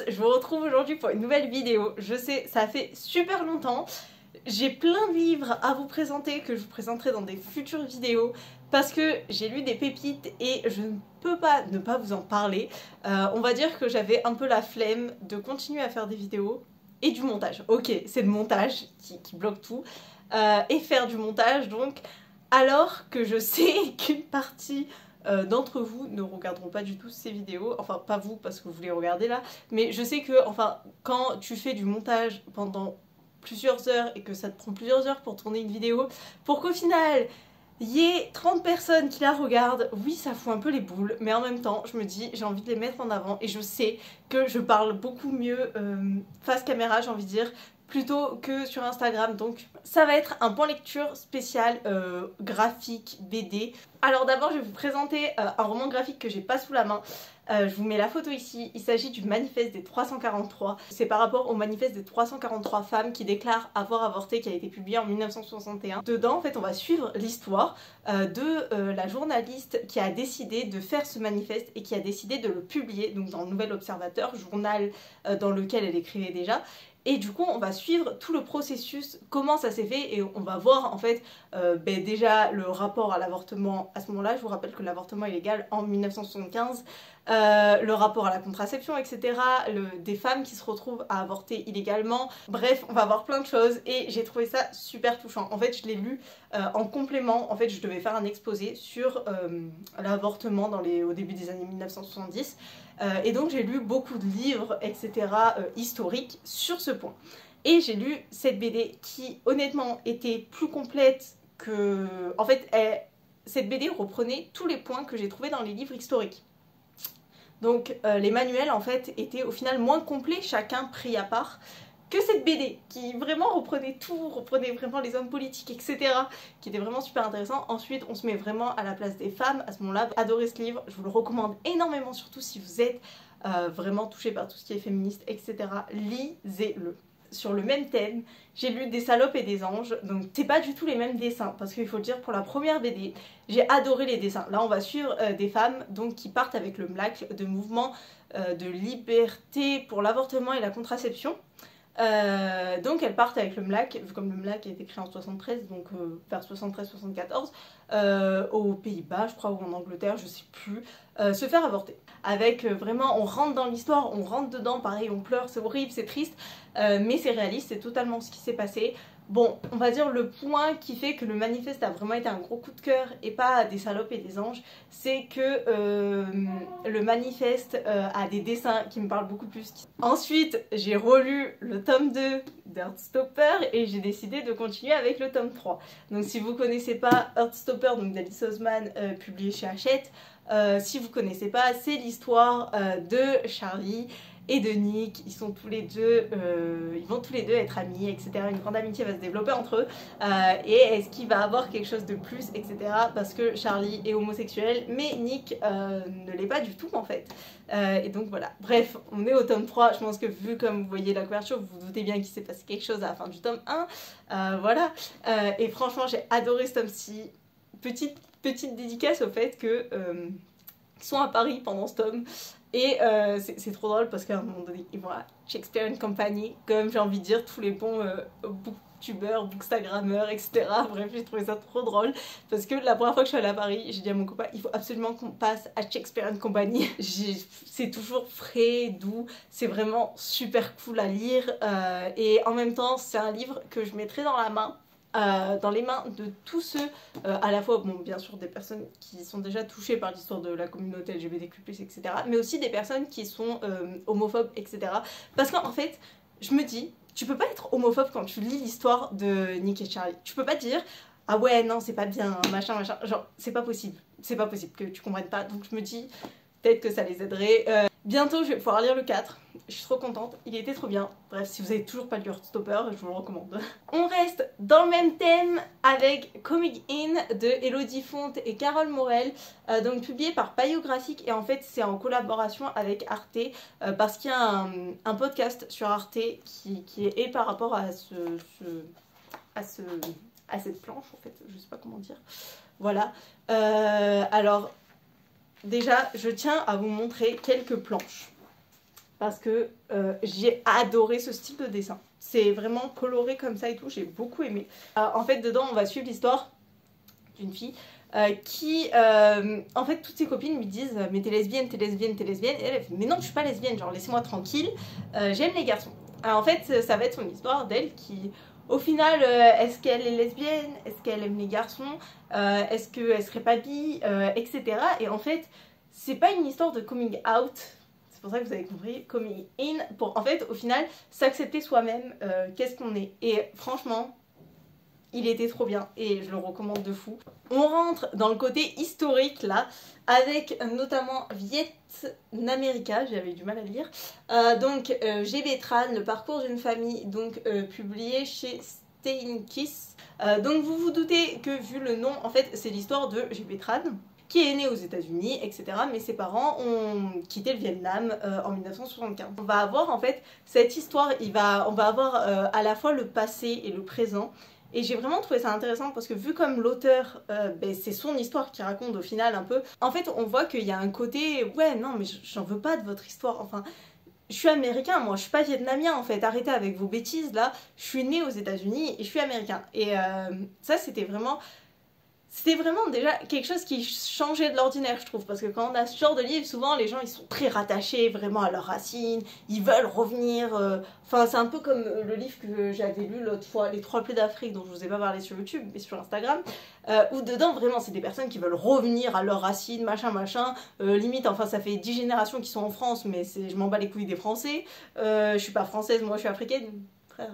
je vous retrouve aujourd'hui pour une nouvelle vidéo. Je sais, ça fait super longtemps. J'ai plein de livres à vous présenter que je vous présenterai dans des futures vidéos parce que j'ai lu des pépites et je ne peux pas ne pas vous en parler. On va dire que j'avais un peu la flemme de continuer à faire des vidéos et du montage. Ok, c'est le montage qui bloque tout. Et faire du montage donc, alors que je sais qu'une partie d'entre vous ne regarderont pas du tout ces vidéos, enfin pas vous parce que vous les regardez là, mais je sais que enfin quand tu fais du montage pendant plusieurs heures et que ça te prend plusieurs heures pour tourner une vidéo, pour qu'au final il y ait 30 personnes qui la regardent, oui ça fout un peu les boules, mais en même temps je me dis j'ai envie de les mettre en avant et je sais que je parle beaucoup mieux face caméra, j'ai envie de dire, plutôt que sur Instagram. Donc ça va être un point lecture spécial graphique BD. Alors d'abord je vais vous présenter un roman graphique que j'ai pas sous la main. Je vous mets la photo ici, il s'agit du manifeste des 343. C'est par rapport au manifeste des 343 femmes qui déclarent avoir avorté, qui a été publié en 1961. Dedans en fait on va suivre l'histoire de la journaliste qui a décidé de faire ce manifeste et qui a décidé de le publier donc dans le Nouvel Observateur, journal dans lequel elle écrivait déjà. Et du coup on va suivre tout le processus, comment ça s'est fait, et on va voir en fait déjà le rapport à l'avortement à ce moment là. Je vous rappelle que l'avortement est légal en 1975, le rapport à la contraception, etc. Des femmes qui se retrouvent à avorter illégalement. Bref, on va voir plein de choses et j'ai trouvé ça super touchant. En fait je l'ai lu en complément. En fait je devais faire un exposé sur l'avortement au début des années 1970. Et donc j'ai lu beaucoup de livres, etc. Historiques sur ce point. Et j'ai lu cette BD qui honnêtement était plus complète que... En fait, cette BD reprenait tous les points que j'ai trouvés dans les livres historiques. Donc les manuels en fait étaient au final moins complets, chacun pris à part, que cette BD qui vraiment reprenait tout, reprenait vraiment les hommes politiques, etc. qui était vraiment super intéressant. Ensuite on se met vraiment à la place des femmes à ce moment-là. Adorez ce livre, je vous le recommande énormément, surtout si vous êtes vraiment touché par tout ce qui est féministe, etc. Lisez-le. Sur le même thème, j'ai lu Des salopes et des anges, donc c'est pas du tout les mêmes dessins, parce qu'il faut le dire, pour la première BD, j'ai adoré les dessins. Là on va suivre des femmes donc qui partent avec le MLAC, de mouvement de liberté pour l'avortement et la contraception. Donc elles partent avec le MLAC, comme le MLAC a été créé en 73, donc vers 73-74, aux Pays-Bas je crois, ou en Angleterre, je sais plus, se faire avorter. Avec vraiment, on rentre dans l'histoire, on rentre dedans, pareil on pleure, c'est horrible, c'est triste, mais c'est réaliste, c'est totalement ce qui s'est passé. Bon, on va dire le point qui fait que le manifeste a vraiment été un gros coup de cœur et pas Des salopes et des anges, c'est que le manifeste a des dessins qui me parlent beaucoup plus. Ensuite, j'ai relu le tome 2 d'Heartstopper et j'ai décidé de continuer avec le tome 3. Donc si vous connaissez pas Heartstopper, donc d'Alice Oseman, publié chez Hachette, si vous connaissez pas, c'est l'histoire de Charlie et de Nick. Ils sont tous les deux, ils vont tous les deux être amis, etc. Une grande amitié va se développer entre eux. Et est-ce qu'il va avoir quelque chose de plus, etc. Parce que Charlie est homosexuel, mais Nick ne l'est pas du tout en fait. Et donc voilà. Bref, on est au tome 3. Je pense que vu comme vous voyez la couverture, vous vous doutez bien qu'il s'est passé quelque chose à la fin du tome 1. Voilà. Et franchement, j'ai adoré ce tome-ci. Petite dédicace au fait que ils sont à Paris pendant ce tome. Et c'est trop drôle parce qu'à un moment donné, ils vont à Shakespeare & Company, comme j'ai envie de dire tous les bons booktubeurs, bookstagrammeurs, etc. Bref, j'ai trouvé ça trop drôle parce que la première fois que je suis allée à Paris, j'ai dit à mon copain, il faut absolument qu'on passe à Shakespeare & Company. C'est toujours frais, doux, c'est vraiment super cool à lire et en même temps, c'est un livre que je mettrai dans la main. Dans les mains de tous ceux, à la fois, bon, bien sûr, des personnes qui sont déjà touchées par l'histoire de la communauté LGBTQ+, etc., mais aussi des personnes qui sont homophobes, etc. Parce qu'en fait, je me dis, tu peux pas être homophobe quand tu lis l'histoire de Nick et Charlie. Tu peux pas dire, ah ouais, non, c'est pas bien, machin, machin, genre, c'est pas possible que tu comprennes pas, donc je me dis, peut-être que ça les aiderait. Bientôt, je vais pouvoir lire le 4. Je suis trop contente, il était trop bien. Bref, si vous avez toujours pas lu Heartstopper, je vous le recommande. On reste dans le même thème avec Coming In de Elodie Fonte et Carole Morel, donc publié par Payot Graphique, et en fait c'est en collaboration avec Arte, parce qu'il y a un podcast sur Arte qui est par rapport à cette planche, en fait, je sais pas comment dire. Voilà. Alors, déjà, je tiens à vous montrer quelques planches. parce que j'ai adoré ce style de dessin. C'est vraiment coloré comme ça et tout, j'ai beaucoup aimé. En fait, dedans, on va suivre l'histoire d'une fille qui, en fait, toutes ses copines lui disent mais t'es lesbienne, t'es lesbienne, t'es lesbienne. Et elle fait mais non, je suis pas lesbienne, genre laissez-moi tranquille, j'aime les garçons. Alors, en fait, ça va être son histoire d'elle qui, au final, est-ce qu'elle est lesbienne, est-ce qu'elle aime les garçons, est-ce qu'elle serait pas bi, etc. Et en fait, c'est pas une histoire de coming out. C'est pour ça que vous avez compris, coming in, pour en fait, au final, s'accepter soi-même, qu'est-ce qu'on est. Et franchement, il était trop bien et je le recommande de fou. On rentre dans le côté historique là, avec notamment Vietnamérica, j'avais du mal à lire. Donc GB Tran, le parcours d'une famille, donc publié chez Steinkiss. Donc vous vous doutez que vu le nom, en fait c'est l'histoire de GB Tran, qui est né aux États-Unis, etc. Mais ses parents ont quitté le Vietnam en 1975. On va avoir en fait cette histoire, on va avoir à la fois le passé et le présent. Et j'ai vraiment trouvé ça intéressant parce que vu comme l'auteur, c'est son histoire qui raconte au final un peu, en fait on voit qu'il y a un côté, ouais non mais j'en veux pas de votre histoire, enfin je suis américain, moi je suis pas vietnamien en fait, arrêtez avec vos bêtises là, je suis né aux États-Unis et je suis américain. Et ça c'était vraiment déjà quelque chose qui changeait de l'ordinaire, je trouve, parce que quand on a ce genre de livre, souvent les gens ils sont très rattachés vraiment à leurs racines, ils veulent revenir, enfin c'est un peu comme le livre que j'avais lu l'autre fois, Les Trois Plaies d'Afrique, dont je vous ai pas parlé sur YouTube, mais sur Instagram, où dedans vraiment c'est des personnes qui veulent revenir à leurs racines, machin machin, limite, enfin ça fait 10 générations qui sont en France, mais je m'en bats les couilles des Français, je suis pas française, moi je suis africaine, frère...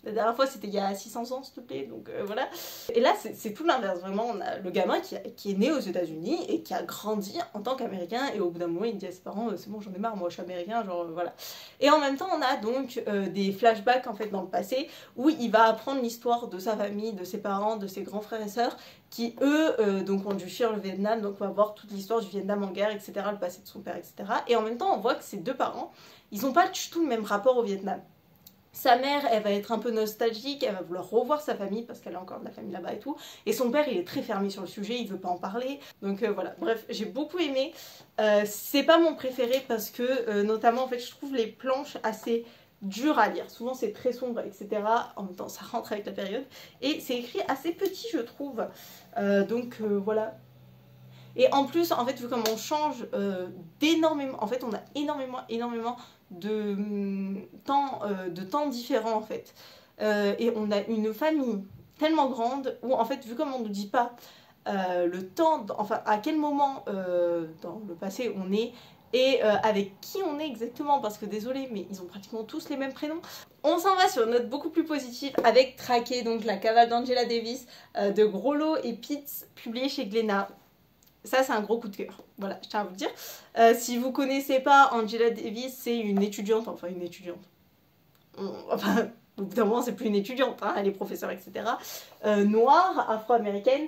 La dernière fois, c'était il y a 600 ans, s'il te plaît, donc voilà. Et là, c'est tout l'inverse, vraiment. On a le gamin qui est né aux États-Unis et qui a grandi en tant qu'américain. Et au bout d'un moment, il dit à ses parents c'est bon, j'en ai marre, moi je suis américain, genre voilà. Et en même temps, on a donc des flashbacks en fait dans le passé où il va apprendre l'histoire de sa famille, de ses parents, de ses grands frères et sœurs qui eux donc ont dû fuir le Vietnam, donc on va voir toute l'histoire du Vietnam en guerre, etc., le passé de son père, etc. Et en même temps, on voit que ces deux parents, ils n'ont pas du tout le même rapport au Vietnam. Sa mère, elle va être un peu nostalgique, elle va vouloir revoir sa famille parce qu'elle a encore de la famille là-bas et tout. Et son père, il est très fermé sur le sujet, il veut pas en parler. Donc voilà, bref, j'ai beaucoup aimé. C'est pas mon préféré parce que, notamment, en fait, je trouve les planches assez dures à lire. Souvent, c'est très sombre, etc. En même temps, ça rentre avec la période. Et c'est écrit assez petit, je trouve. Donc voilà. Et en plus, en fait, vu comme on change d'énormément, en fait, on a énormément de temps différents, en fait. Et on a une famille tellement grande où, en fait, vu comme on ne nous dit pas le temps, enfin, à quel moment dans le passé on est et avec qui on est exactement, parce que désolé, mais ils ont pratiquement tous les mêmes prénoms. On s'en va sur une note beaucoup plus positive avec Traqué, donc la cavale d'Angela Davis de Grollo et Pitts, publié chez Glénat. Ça, c'est un gros coup de cœur. Voilà, je tiens à vous le dire. Si vous connaissez pas, Angela Davis, c'est une étudiante, enfin une étudiante. Enfin, au bout d'un moment, c'est plus une étudiante, hein, elle est professeure, etc. Noire, afro-américaine,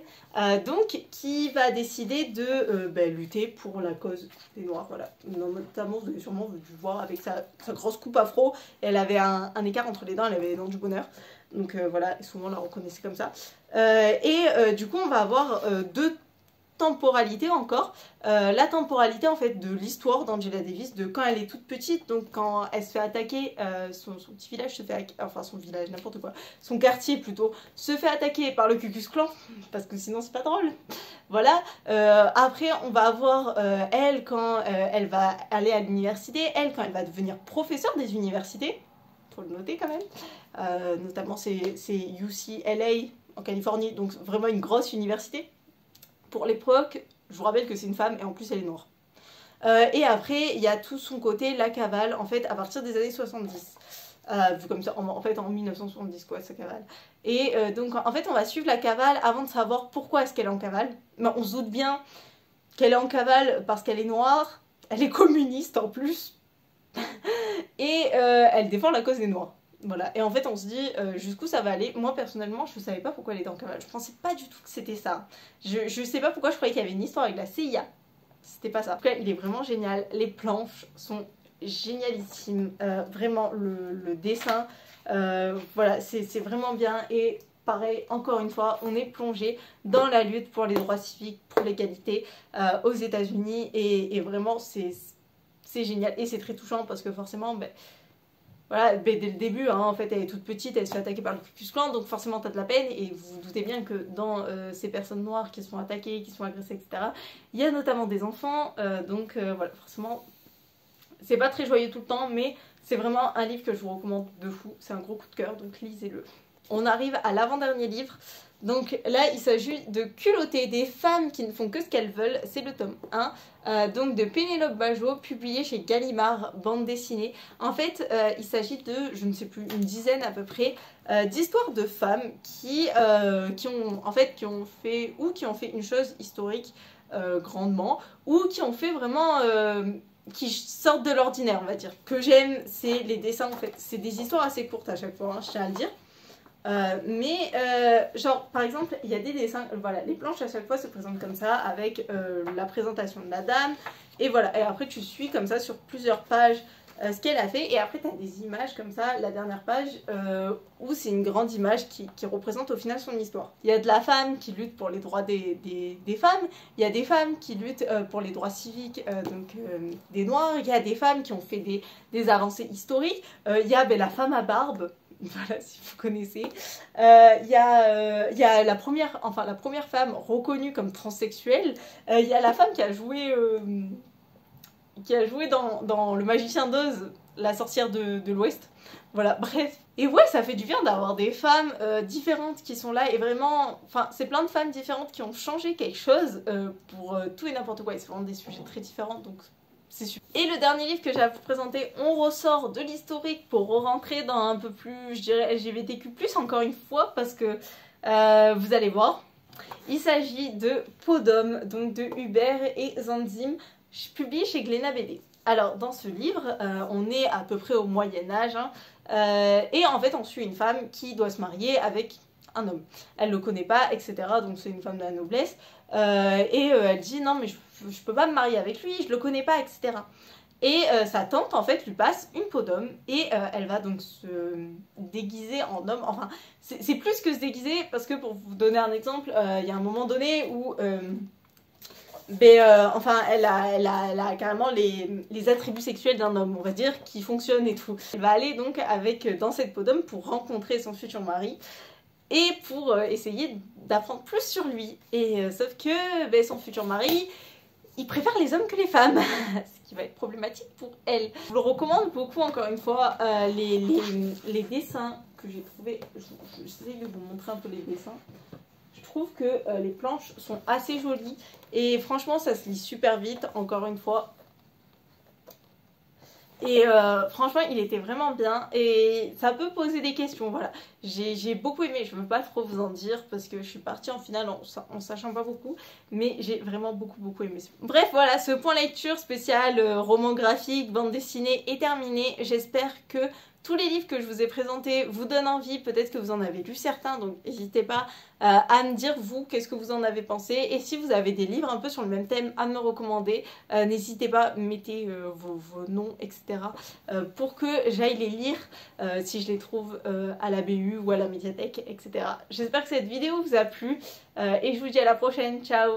donc qui va décider de lutter pour la cause des Noirs. Voilà. Notamment, vous avez sûrement dû voir avec sa grosse coupe afro, elle avait un écart entre les dents, elle avait les dents du bonheur. Donc voilà, souvent on la reconnaissait comme ça. Du coup, on va avoir deux temporalité encore, la temporalité en fait de l'histoire d'Angela Davis, de quand elle est toute petite, donc quand elle se fait attaquer, son petit village se fait, enfin son village, n'importe quoi, son quartier plutôt, se fait attaquer par le Ku Klux Klan, parce que sinon c'est pas drôle, voilà. Après on va avoir elle quand elle va aller à l'université, elle quand elle va devenir professeure des universités, faut le noter quand même, notamment c'est UCLA en Californie, donc vraiment une grosse université. Pour l'époque, je vous rappelle que c'est une femme et en plus elle est noire. Et après, il y a tout son côté, la cavale, en fait, à partir des années 70. Vu comme ça, en fait, en 1970, quoi, sa cavale. Et donc, en fait, on va suivre la cavale avant de savoir pourquoi est-ce qu'elle est en cavale. Mais on se doute bien qu'elle est en cavale parce qu'elle est noire, elle est communiste en plus, et elle défend la cause des noirs. Voilà, et en fait on se dit jusqu'où ça va aller. Moi personnellement je savais pas pourquoi elle était en cavale, je pensais pas du tout que c'était ça. Je sais pas pourquoi je croyais qu'il y avait une histoire avec la CIA. C'était pas ça. En tout cas il est vraiment génial, les planches sont génialissimes, vraiment le dessin, voilà c'est vraiment bien. Et pareil, encore une fois, on est plongé dans la lutte pour les droits civiques, pour l'égalité aux États-Unis et vraiment c'est génial et c'est très touchant parce que forcément, ben, voilà, dès le début, hein, en fait, elle est toute petite, elle se fait attaquer par le Ku Klux Klan, donc forcément t'as de la peine, et vous vous doutez bien que dans ces personnes noires qui se font attaquer, qui se font agresser, etc., il y a notamment des enfants, donc voilà, forcément, c'est pas très joyeux tout le temps, mais c'est vraiment un livre que je vous recommande de fou, c'est un gros coup de cœur, donc lisez-le. On arrive à l'avant-dernier livre. Donc là, il s'agit de Culotter, des femmes qui ne font que ce qu'elles veulent. C'est le tome 1, donc de Pénélope Bageot, publié chez Gallimard, bande dessinée. En fait, il s'agit de, je ne sais plus, une dizaine à peu près, d'histoires de femmes qui ont fait une chose historique grandement, ou qui ont fait vraiment... qui sortent de l'ordinaire, on va dire. Que j'aime, c'est les dessins, en fait. C'est des histoires assez courtes à chaque fois, hein, je tiens à le dire. Genre par exemple il y a des dessins, voilà, les planches à chaque fois se présentent comme ça avec la présentation de la dame et voilà, et après tu suis comme ça sur plusieurs pages ce qu'elle a fait et après tu as des images comme ça, la dernière page où c'est une grande image qui représente au final son histoire. Il y a de la femme qui lutte pour les droits des femmes, il y a des femmes qui luttent pour les droits civiques des noirs, il y a des femmes qui ont fait des avancées historiques, il y a la femme à barbe. Voilà, si vous connaissez. Il y a la première femme reconnue comme transsexuelle. Il y a la femme qui a joué dans Le Magicien d'Oz, la sorcière de l'Ouest. Voilà, bref. Et ouais, ça fait du bien d'avoir des femmes différentes qui sont là et vraiment... Enfin, c'est plein de femmes différentes qui ont changé quelque chose pour tout et n'importe quoi. Et c'est vraiment des sujets très différents, donc... c'est super. Et le dernier livre que j'ai à vous présenter, on ressort de l'historique pour rentrer dans un peu plus, je dirais, LGBTQ+, encore une fois, parce que vous allez voir. Il s'agit de Peau d'homme, donc de Hubert et Zanzim, publié chez Glénat BD. Alors, dans ce livre, on est à peu près au Moyen-Âge, hein, et en fait, on suit une femme qui doit se marier avec un homme. Elle le connaît pas, etc., donc c'est une femme de la noblesse, elle dit non mais je peux pas me marier avec lui, je le connais pas, etc. Et sa tante en fait lui passe une peau d'homme et elle va donc se déguiser en homme, enfin c'est plus que se déguiser parce que pour vous donner un exemple, il y a un moment donné où elle a carrément les attributs sexuels d'un homme, on va dire, qui fonctionnent et tout. Elle va aller donc dans cette peau d'homme pour rencontrer son futur mari et pour essayer d'apprendre plus sur lui. Et sauf que son futur mari, il préfère les hommes que les femmes, ce qui va être problématique pour elle. Je vous le recommande beaucoup, encore une fois, les dessins que j'ai trouvés. J'essaie de vous montrer un peu les dessins. Je trouve que les planches sont assez jolies et franchement ça se lit super vite, encore une fois. Et franchement il était vraiment bien et ça peut poser des questions, voilà. J'ai beaucoup aimé, je ne veux pas trop vous en dire parce que je suis partie en finale en sachant pas beaucoup, mais j'ai vraiment beaucoup aimé. Bref voilà, ce point lecture spécial roman graphique, bande dessinée est terminé. J'espère que tous les livres que je vous ai présentés vous donnent envie, peut-être que vous en avez lu certains, donc n'hésitez pas à me dire vous qu'est-ce que vous en avez pensé, et si vous avez des livres un peu sur le même thème à me recommander, n'hésitez pas, mettez vos noms, etc. Pour que j'aille les lire si je les trouve à la BU ou à la médiathèque, etc. J'espère que cette vidéo vous a plu et je vous dis à la prochaine, ciao!